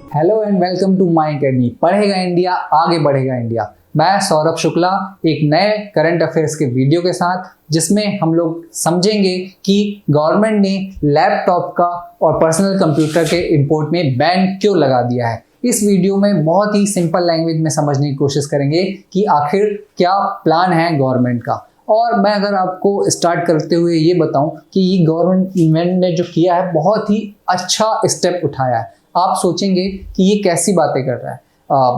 Hello and welcome to my academy. पढ़ेगा India, आगे बढ़ेगा इंडिया। मैं सौरभ शुक्ला एक नए करंट अफेयर्स के वीडियो के साथ, जिसमें हम लोग समझेंगे कि गवर्नमेंट ने लैपटॉप का और पर्सनल कंप्यूटर के इंपोर्ट में बैन क्यों लगा दिया है। इस वीडियो में बहुत ही सिंपल लैंग्वेज में समझने की कोशिश करेंगे कि आखिर क्या प्लान है गवर्नमेंट का। और मैं अगर आपको स्टार्ट करते हुए ये बताऊं कि ये गवर्नमेंट ने जो किया है बहुत ही अच्छा स्टेप उठाया है। आप सोचेंगे कि ये कैसी बातें कर रहा है,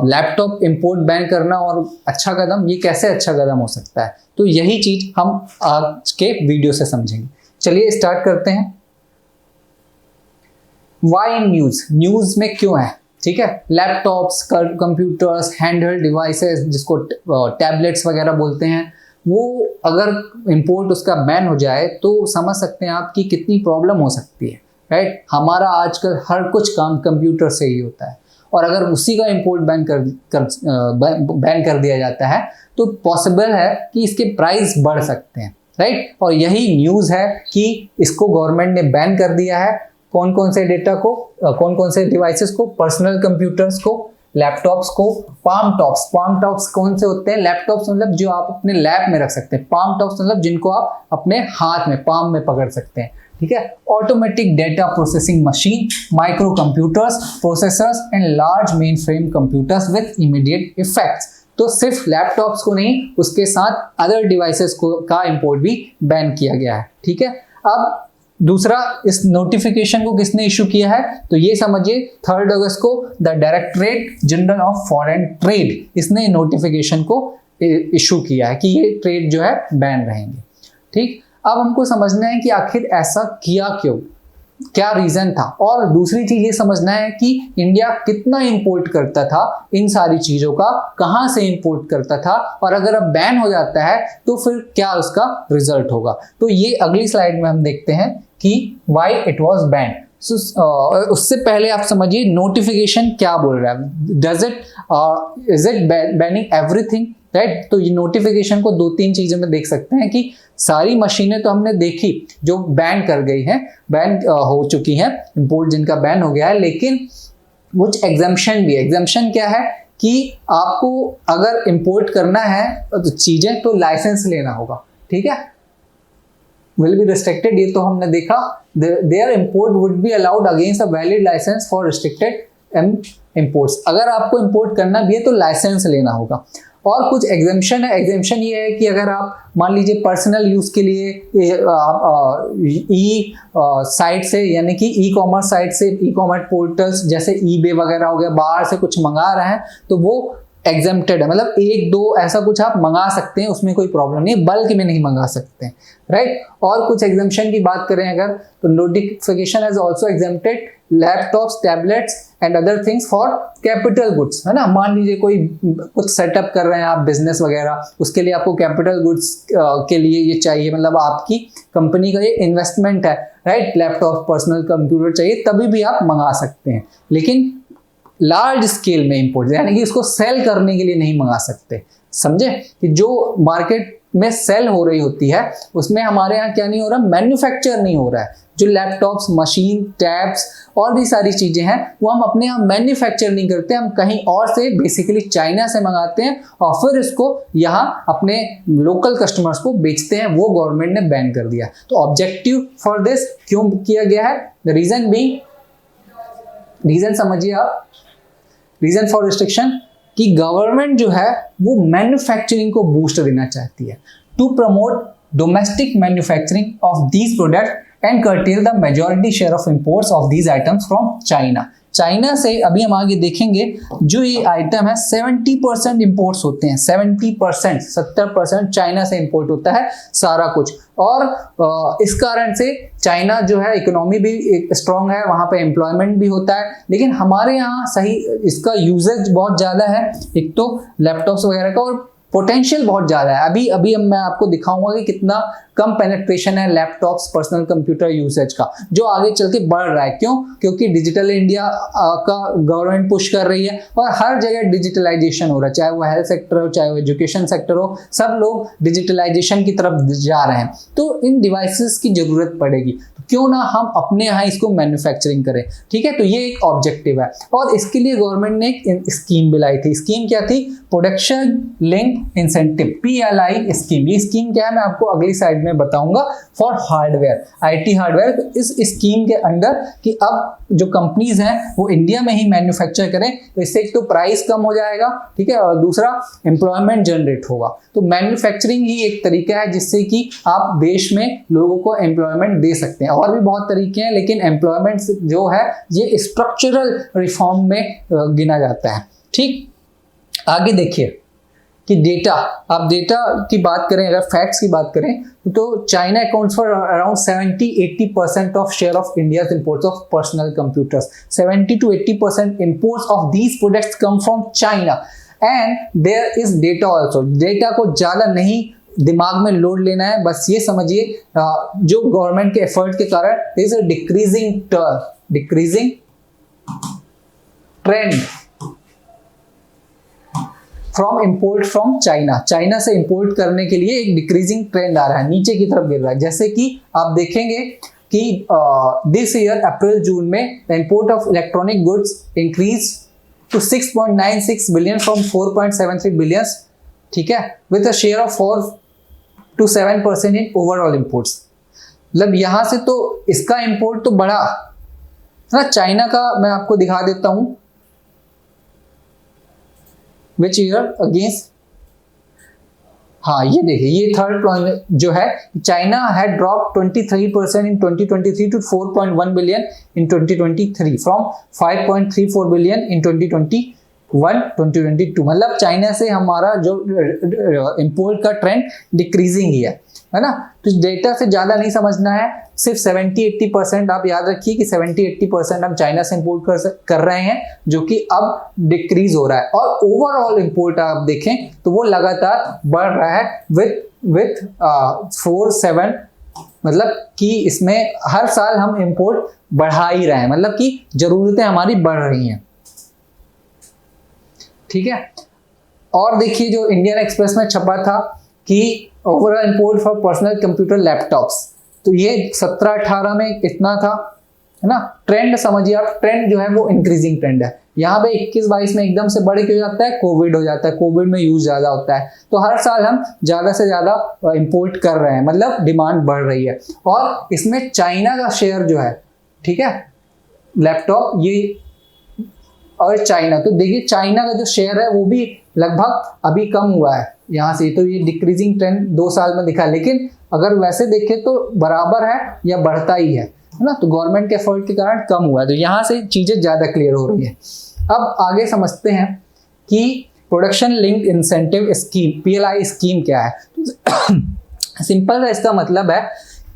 लैपटॉप इंपोर्ट बैन करना और अच्छा कदम, ये कैसे अच्छा कदम हो सकता है। तो यही चीज हम आज के वीडियो से समझेंगे। चलिए स्टार्ट करते हैं। वाई इन न्यूज में क्यों है, ठीक है। लैपटॉप्स, कंप्यूटर्स, हैंडहेल्ड डिवाइसेस जिसको टैबलेट्स वगैरह बोलते हैं, वो अगर इंपोर्ट उसका बैन हो जाए तो समझ सकते हैं आप कि कितनी प्रॉब्लम हो सकती है, राइट। हमारा आजकल हर कुछ काम कंप्यूटर से ही होता है, और अगर उसी का इंपोर्ट बैन कर दिया जाता है तो पॉसिबल है कि इसके प्राइस बढ़ सकते हैं, राइट। और यही न्यूज़ है कि इसको गवर्नमेंट ने बैन कर दिया है। कौन कौन से डेटा को, कौन कौन से डिवाइसेस को, पर्सनल कंप्यूटर्स को, लैपटॉप्स को, पाम टॉप्स कौन से होते हैं। लैपटॉप्स मतलब जो आप अपने लैब में रख सकते हैं, पाम टॉप्स मतलब जिनको आप अपने हाथ में, पाम में पकड़ सकते हैं, ठीक है। Automatic data processing machine, micro computers, processors and large main frame computers with immediate effects. तो सिर्फ लैपटॉप्स को नहीं, उसके साथ अदर डिवाइसेस को का इंपोर्ट भी बैन किया गया है, ठीक है। अब दूसरा, इस नोटिफिकेशन को किसने इशू किया है, तो ये समझिए 3 अगस्त को the directorate general of foreign trade, इसने नोटिफिकेशन को इशू किया है कि ये ट्रेड जो है बैन रहेंगे, ठीक। अब हमको समझना है कि आखिर ऐसा किया क्यों, क्या रीजन था। और दूसरी चीज ये समझना है कि इंडिया कितना इंपोर्ट करता था इन सारी चीजों का, कहां से इंपोर्ट करता था, और अगर अब बैन हो जाता है तो फिर क्या उसका रिजल्ट होगा। तो ये अगली स्लाइड में हम देखते हैं कि व्हाई इट वाज बैन। उससे पहले आप समझिए नोटिफिकेशन क्या बोल रहा है। Is it banning everything, right. तो ये नोटिफिकेशन को 2-3 चीजों में देख सकते हैं कि सारी मशीनें तो हमने देखी जो बैन कर गई हैं, बैन हो चुकी हैं, इंपोर्ट जिनका बैन हो गया है, लेकिन कुछ एग्जम्पशन भी। एग्जम्पशन क्या है कि आपको अगर इंपोर्ट करना है तो चीजें, तो लाइसेंस लेना होगा, ठीक है। विल बी रिस्ट्रिक्टेड, ये तो हमने देखा। There import would be allowed against a valid licence for restricted imports. अगर आपको इंपोर्ट करना भी है तो लाइसेंस लेना होगा। और कुछ एग्जेम्पशन है। एग्जेम्पशन ये है कि अगर आप मान लीजिए पर्सनल यूज के लिए ई साइट से, यानी कि ई कॉमर्स साइट से, ई कॉमर्स पोर्टल्स जैसे ईबे वगैरह हो गया, बाहर से कुछ मंगा रहे हैं तो वो एग्जेम्प्टेड है। मतलब 1-2 ऐसा कुछ आप मंगा सकते हैं, उसमें कोई प्रॉब्लम नहीं है, बल्क में नहीं मंगा सकते हैं, राइट। और कुछ एग्जेम्पशन की बात करें अगर, तो notification has also exempted laptops, tablets and other things for capital goods, है ना। मान लीजिए कोई कुछ सेटअप कर रहे हैं आप, बिजनेस वगैरह, उसके लिए आपको कैपिटल गुड्स के लिए ये चाहिए, मतलब आपकी कंपनी का ये इन्वेस्टमेंट है, राइट। लैपटॉप, पर्सनल कंप्यूटर चाहिए, तभी भी आप मंगा सकते हैं, लेकिन लार्ज स्केल में इंपोर्ट, यानी कि इसको सेल करने के लिए नहीं मंगा सकते। समझे कि जो मार्केट में सेल हो रही होती है उसमें हमारे यहाँ क्या नहीं हो रहा, मैन्युफैक्चर नहीं हो रहा है। जो लैपटॉप्स, मशीन, टैब्स और भी सारी चीजें हैं वो हम अपने यहाँ मैन्युफैक्चर नहीं करते, हम कहीं और से, बेसिकली चाइना से मंगाते हैं और फिर इसको यहाँ अपने लोकल कस्टमर्स को बेचते हैं। वो गवर्नमेंट ने बैन कर दिया। तो ऑब्जेक्टिव फॉर दिस क्यों किया गया है, द रीजन बीइंग, रीजन समझिए आप, रीजन फॉर रिस्ट्रिक्शन कि गवर्नमेंट जो है वो मैन्युफैक्चरिंग को बूस्ट देना चाहती है, to promote domestic manufacturing of these product and curtail the majority share of imports of these items from China. China से अभी हम आगे देखेंगे, जो ये आइटम है 70% इंपोर्ट्स होते हैं, 70%, 70% चाइना से इंपोर्ट होता है सारा कुछ। और इस कारण से चाइना जो है इकोनॉमी भी स्ट्रांग है, वहाँ पे एम्प्लॉयमेंट भी होता है, लेकिन हमारे यहाँ सही इसका यूजेज बहुत ज़्यादा है, एक तो लैपटॉप्स वगैरह का, और पोटेंशियल बहुत ज़्यादा है। अभी मैं आपको दिखाऊंगा कि कितना कम पेनिट्रेशन है लैपटॉप्स, पर्सनल कंप्यूटर यूसेज का, जो आगे चल के बढ़ रहा है। क्यों? क्योंकि डिजिटल इंडिया का गवर्नमेंट पुश कर रही है और हर जगह डिजिटलाइजेशन हो रहा है, चाहे वो हेल्थ सेक्टर हो, चाहे वो एजुकेशन सेक्टर हो, सब लोग डिजिटलाइजेशन की तरफ जा रहे हैं। तो इन डिवाइसेस की जरूरत पड़ेगी। तो क्यों ना हम अपने यहाँ इसको मैन्युफैक्चरिंग करें, ठीक है। तो ये एक ऑब्जेक्टिव है और इसके लिए गवर्नमेंट ने एक स्कीम भी लाई थी। स्कीम क्या थी? Production link incentive, PLI scheme. ये स्कीम क्या है मैं आपको अगली साइड में बताऊंगा। For hardware, IT hardware. तो इस स्कीम के अंडर कि अब जो कंपनीज हैं वो इंडिया में ही मैन्युफैक्चर करें, तो इससे एक तो प्राइस कम हो जाएगा, ठीक है, और दूसरा एम्प्लॉयमेंट जनरेट होगा। तो मैन्युफैक्चरिंग ही एक तरीका है जिससे कि आप देश में लोगों को एम्प्लॉयमेंट दे सकते हैं। और भी बहुत तरीके हैं, लेकिन एम्प्लॉयमेंट जो है ये स्ट्रक्चरल रिफॉर्म में गिना जाता है, ठीक। आगे देखिए कि डेटा, आप डेटा की बात करें, अगर फैक्ट्स की बात करें तो China accounts for around 70-80% of share of India's imports of personal computers. 70 to 80% imports of these products come from China and there is data also. Data को ज़्यादा नहीं दिमाग में लोड लेना है, बस ये समझिए जो गवर्नमेंट के एफर्ट के कारण is a decreasing trend from import from China. China से इंपोर्ट करने के लिए एक डिक्रीजिंग ट्रेंड आ रहा है, नीचे की तरफ गिर रहा है। जैसे कि आप देखेंगे कि दिस ईयर अप्रैल जून में the import of electronic goods increase to 6.96 billion from 4.73 billion, ठीक है, with a share of 4 to 7% in overall imports. मतलब यहां से तो इसका इंपोर्ट तो बढ़ा ना, चाइना का मैं आपको दिखा देता हूं विच ईयर अगेंस्ट, हाँ ये देखिए, ये थर्ड पॉइंट जो है, China had drop 23% in 2023 to 4.1 billion in 2023 from 5.34 billion in 2022। मतलब चाइना से हमारा जो इंपोर्ट का ट्रेंड डिक्रीजिंग ही है ना। तो डेटा से ज़्यादा नहीं समझना है, सिर्फ 70-80% आप याद रखिए कि 70-80% हम चाइना से इंपोर्ट कर रहे हैं, जो कि अब डिक्रीज हो रहा है। और ओवरऑल इंपोर्ट आप देखें तो वो लगातार बढ़ रहा है विथ 4-7, मतलब कि इसमें हर साल हम इंपोर्ट बढ़ा ही रहे हैं, मतलब कि जरूरतें हमारी बढ़ रही हैं, ठीक है। और देखिए जो इंडियन एक्सप्रेस में छपा था कि overall import for personal computer laptops, तो ये 17-18 में इतना था, है ना। ट्रेंड समझिए आप, ट्रेंड जो है वो इंक्रीजिंग ट्रेंड है। यहाँ पे 21-22 में एकदम से बढ़ के हो जाता है, कोविड हो जाता है, कोविड में यूज ज्यादा होता है, तो हर साल हम ज्यादा से ज्यादा इंपोर्ट कर रहे हैं, मतलब डिमांड बढ़ रही है। और इसमें चाइना का शेयर जो है, ठीक है, लैपटॉप ये और चाइना, तो देखिए चाइना का जो शेयर है वो भी लगभग अभी कम हुआ है यहाँ से, तो ये डिक्रीजिंग ट्रेंड 2 साल में दिखा, लेकिन अगर वैसे देखें तो बराबर है या बढ़ता ही है ना। तो गवर्नमेंट के एफर्ट के कारण कम हुआ है, तो यहाँ से चीज़ें ज़्यादा क्लियर हो रही है। अब आगे समझते हैं कि production link incentive scheme, PLI scheme क्या है। सिंपल है, इसका मतलब है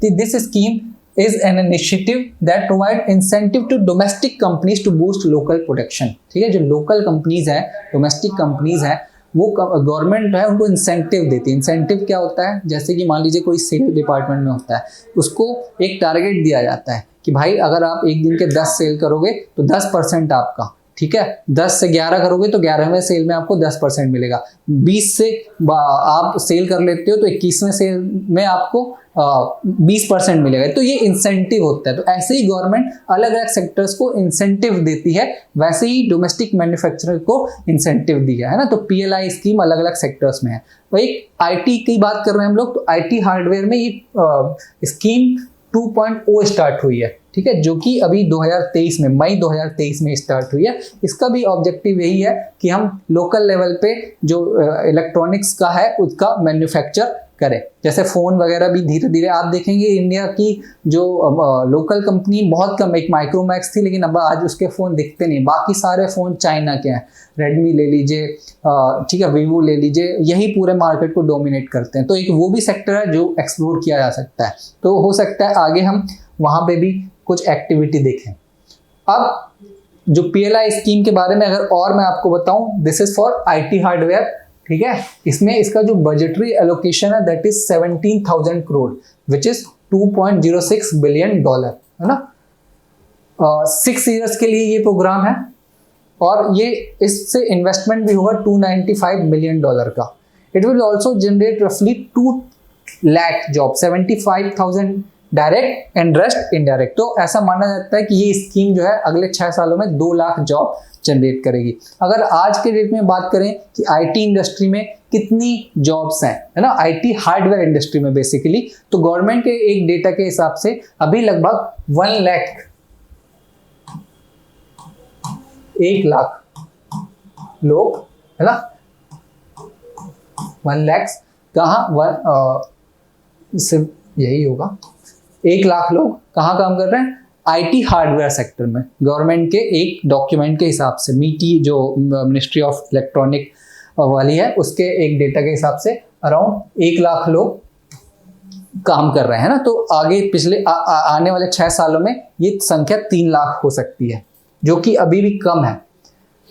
कि this scheme is an initiative that provide incentive to domestic companies to boost local production, ठीक है। जो लोकल कंपनीज हैं, डोमेस्टिक कंपनीज हैं, वो गवर्नमेंट है उनको इंसेंटिव देती है। इंसेंटिव क्या होता है, जैसे कि मान लीजिए कोई सेल डिपार्टमेंट में होता है, उसको एक टारगेट दिया जाता है कि भाई अगर आप एक दिन के 10 सेल करोगे तो 10% आपका, ठीक है। 10 से 11 करोगे तो 11वें सेल में आपको 10% मिलेगा। 20 से आप सेल कर लेते हो तो 21वें सेल में आपको 20% मिलेगा। तो ये इंसेंटिव होता है। तो ऐसे ही गवर्नमेंट अलग अलग सेक्टर्स को इंसेंटिव देती है, वैसे ही डोमेस्टिक मैन्युफैक्चरर को इंसेंटिव दिया है ना। तो PLI स्कीम अलग अलग सेक्टर्स में है। तो एक IT की बात कर रहे हैं हम लोग, तो IT हार्डवेयर में ये स्कीम 2.0 स्टार्ट हुई है, ठीक है, जो कि अभी 2023 में, मई 2023 में स्टार्ट हुई है। इसका भी ऑब्जेक्टिव यही है कि हम लोकल लेवल पे जो इलेक्ट्रॉनिक्स का है उसका मैन्युफैक्चर करें। जैसे फ़ोन वगैरह भी धीरे धीरे आप देखेंगे इंडिया की जो लोकल कंपनी बहुत कम, एक माइक्रोमैक्स थी, लेकिन अब आज उसके फ़ोन दिखते नहीं, बाकी सारे फ़ोन चाइना के हैं। रेडमी ले लीजिए, ठीक है, वीवो ले लीजिए, यही पूरे मार्केट को डोमिनेट करते हैं। तो एक वो भी सेक्टर है जो एक्सप्लोर किया जा सकता है। तो हो सकता है आगे हम वहाँ पे भी कुछ एक्टिविटी देखें। अब जो PLI स्कीम के बारे में अगर और मैं आपको बताऊं, this is for IT hardware, ठीक है। इसमें इसका जो बजटरी एलोकेशन है that is 17,000 crore which is $2.06 billion, है ना। 6 ईयर्स के लिए ये प्रोग्राम है और ये इससे इन्वेस्टमेंट भी होगा $295 मिलियन का। इट विल ऑल्सो जनरेट रफली 2 lakh job, 75,000 direct and rest indirect. तो ऐसा माना जाता है कि ये स्कीम जो है अगले 6 सालों में 2 लाख जॉब जनरेट करेगी। अगर आज के डेट में बात करें कि आईटी इंडस्ट्री में कितनी जॉब्स हैं, है ना, आईटी हार्डवेयर इंडस्ट्री में बेसिकली, तो गवर्नमेंट के एक डेटा के हिसाब से अभी लगभग 1 लाख लोग, है ना, 1 लाख कहाँ, सिर्फ यही होगा, 1 लाख लोग कहाँ काम कर रहे हैं, आईटी हार्डवेयर सेक्टर में। गवर्नमेंट के एक डॉक्यूमेंट के हिसाब से, मीटी जो मिनिस्ट्री ऑफ इलेक्ट्रॉनिक वाली है, उसके एक डेटा के हिसाब से अराउंड 1 लाख लोग काम कर रहे हैं ना। तो आगे पिछले आने वाले 6 सालों में ये संख्या 3 लाख हो सकती है, जो कि अभी भी कम है।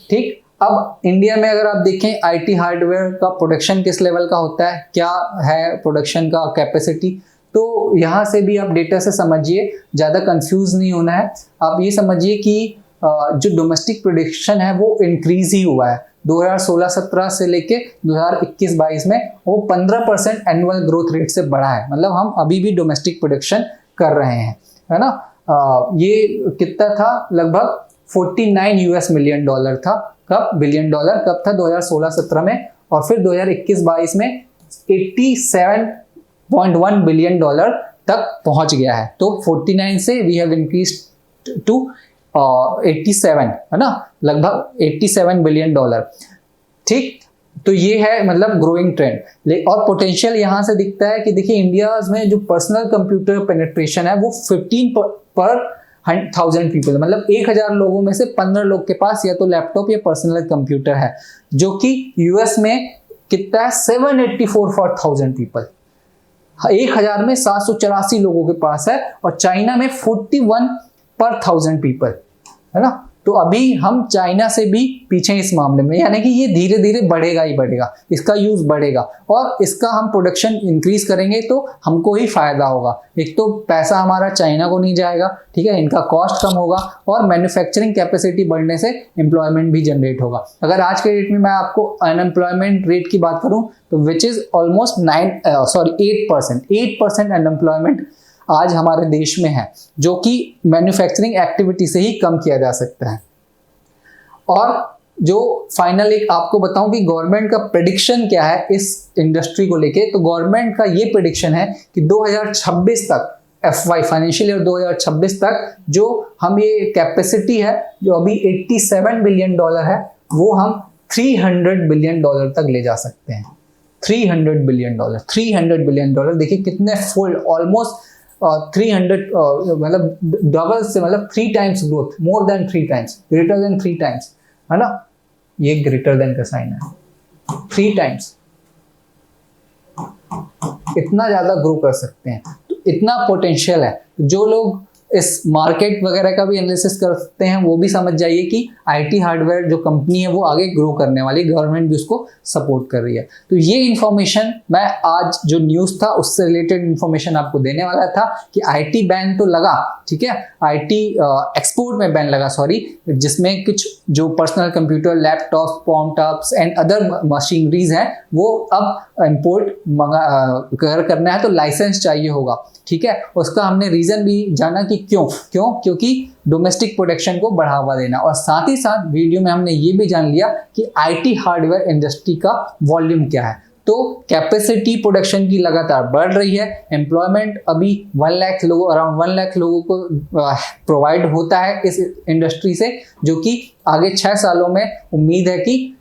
ठीक, अब इंडिया में अगर आप देखें आईटी हार्डवेयर का प्रोडक्शन किस लेवल का होता है, क्या है प्रोडक्शन का कैपेसिटी, तो यहाँ से भी आप डेटा से समझिए, ज़्यादा कंफ्यूज नहीं होना है। आप ये समझिए कि जो डोमेस्टिक प्रोडक्शन है वो इंक्रीज ही हुआ है 2016-17 से लेके 2021-22 में, वो 15% एनुअल ग्रोथ रेट से बढ़ा है। मतलब हम अभी भी डोमेस्टिक प्रोडक्शन कर रहे हैं, है ना। ये कितना था, लगभग 49 यूएस मिलियन डॉलर था। कब बिलियन डॉलर कब था, 2016-17 में, और फिर 2021-22 में 87.1 बिलियन डॉलर तक पहुंच गया है। तो 49 से वी हैव इंक्रीज्ड टू 87, है ना, लगभग 87 बिलियन डॉलर। ठीक, तो ये है मतलब ग्रोइंग ट्रेंड। और पोटेंशियल यहाँ से दिखता है कि देखिए इंडिया में जो पर्सनल कंप्यूटर पेनिट्रेशन है वो 15 पर 1,000 पीपल, मतलब 1000 लोगों में से 15 लोग के पास या तो लैपटॉप या पर्सनल कंप्यूटर है, जो कि यूएस में कितना है, 784 फॉर 1000 पीपल। 1000 में 784 लोगों के पास है, और चाइना में 41 पर 1000 पीपल, है ना। तो अभी हम चाइना से भी पीछे इस मामले में, यानी कि ये धीरे धीरे बढ़ेगा ही बढ़ेगा, इसका यूज बढ़ेगा, और इसका हम प्रोडक्शन इंक्रीज करेंगे तो हमको ही फायदा होगा। एक तो पैसा हमारा चाइना को नहीं जाएगा, ठीक है, इनका कॉस्ट कम होगा, और मैन्युफैक्चरिंग कैपेसिटी बढ़ने से एम्प्लॉयमेंट भी जनरेट होगा। अगर आज के डेट में मैं आपको अनएम्प्लॉयमेंट रेट की बात करूं तो विच इज ऑलमोस्ट 8% अनएम्प्लॉयमेंट आज हमारे देश में है, जो कि मैन्युफैक्चरिंग एक्टिविटी से ही कम किया जा सकता है। और जो फाइनल एक आपको बताऊं कि गवर्नमेंट का प्रेडिक्शन क्या है इस इंडस्ट्री को लेके, तो गवर्नमेंट का ये प्रेडिक्शन है कि 2026 तक, FY फाइनेंशियल ईयर 2026 तक, जो हम ये कैपेसिटी है जो अभी 87 बिलियन डॉलर है, वो हम 300 बिलियन डॉलर तक ले जा सकते हैं। 300 बिलियन डॉलर, देखिए कितने फोल्ड, ऑलमोस्ट 300, मतलब डबल से, मतलब 3 times growth, more than 3 times, greater than 3 times, है ना, ये ग्रेटर देन का साइन है, 3 टाइम्स, इतना ज्यादा ग्रो कर सकते हैं। तो इतना पोटेंशियल है। जो लोग इस मार्केट वगैरह का भी एनालिसिस करते हैं वो भी समझ जाइए कि आईटी हार्डवेयर जो कंपनी है वो आगे ग्रो करने वाली, गवर्नमेंट भी उसको सपोर्ट कर रही है। तो ये इन्फॉर्मेशन मैं आज जो न्यूज़ था उससे रिलेटेड इन्फॉर्मेशन आपको देने वाला था कि आईटी बैन तो लगा, ठीक है, आईटी एक्सपोर्ट में बैन लगा, सॉरी, जिसमें कुछ जो personal computer, laptop, laptops and other machineries हैं वो अब इंपोर्ट करना है तो लाइसेंस चाहिए होगा, ठीक है। उसका हमने रीजन भी जाना कि क्योंकि डोमेस्टिक प्रोडक्शन को बढ़ावा देना, और साथ ही साथ वीडियो में हमने ये भी जान लिया कि आईटी हार्डवेयर इंडस्ट्री का वॉल्यूम क्या है। तो कैपेसिटी प्रोडक्शन की लगातार बढ़ रही है, एम्प्लॉयमेंट अभी 1 लाख लोगों, अराउंड 1 लाख लोगों को प्रोवाइड होता है इस इंडस्ट्री से, जो कि आगे 6 सालों में उम्मीद है कि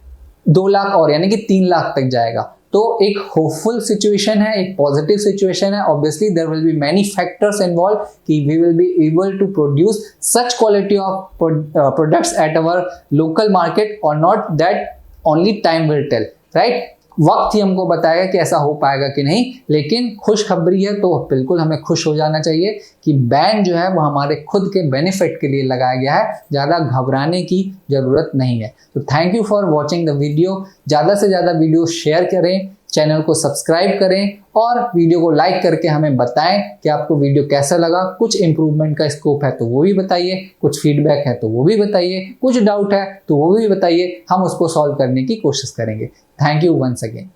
2 लाख और, यानी कि 3 लाख तक जाएगा। तो एक होपफुल सिचुएशन है, एक पॉजिटिव सिचुएशन है। Obviously there will be many factors involve कि we will be able to produce such quality of products at our local market और not, that only time will tell, right. वक्त ही हमको बताएगा कि ऐसा हो पाएगा कि नहीं, लेकिन खुशखबरी है तो बिल्कुल हमें खुश हो जाना चाहिए कि बैन जो है वो हमारे खुद के बेनिफिट के लिए लगाया गया है, ज़्यादा घबराने की ज़रूरत नहीं है। तो thank you for watching the video. ज़्यादा से ज़्यादा वीडियो शेयर करें, चैनल को सब्सक्राइब करें और वीडियो को लाइक करके हमें बताएं कि आपको वीडियो कैसा लगा। कुछ इंप्रूवमेंट का स्कोप है तो वो भी बताइए, कुछ फीडबैक है तो वो भी बताइए, कुछ डाउट है तो वो भी बताइए, हम उसको सॉल्व करने की कोशिश करेंगे। Thank you once again.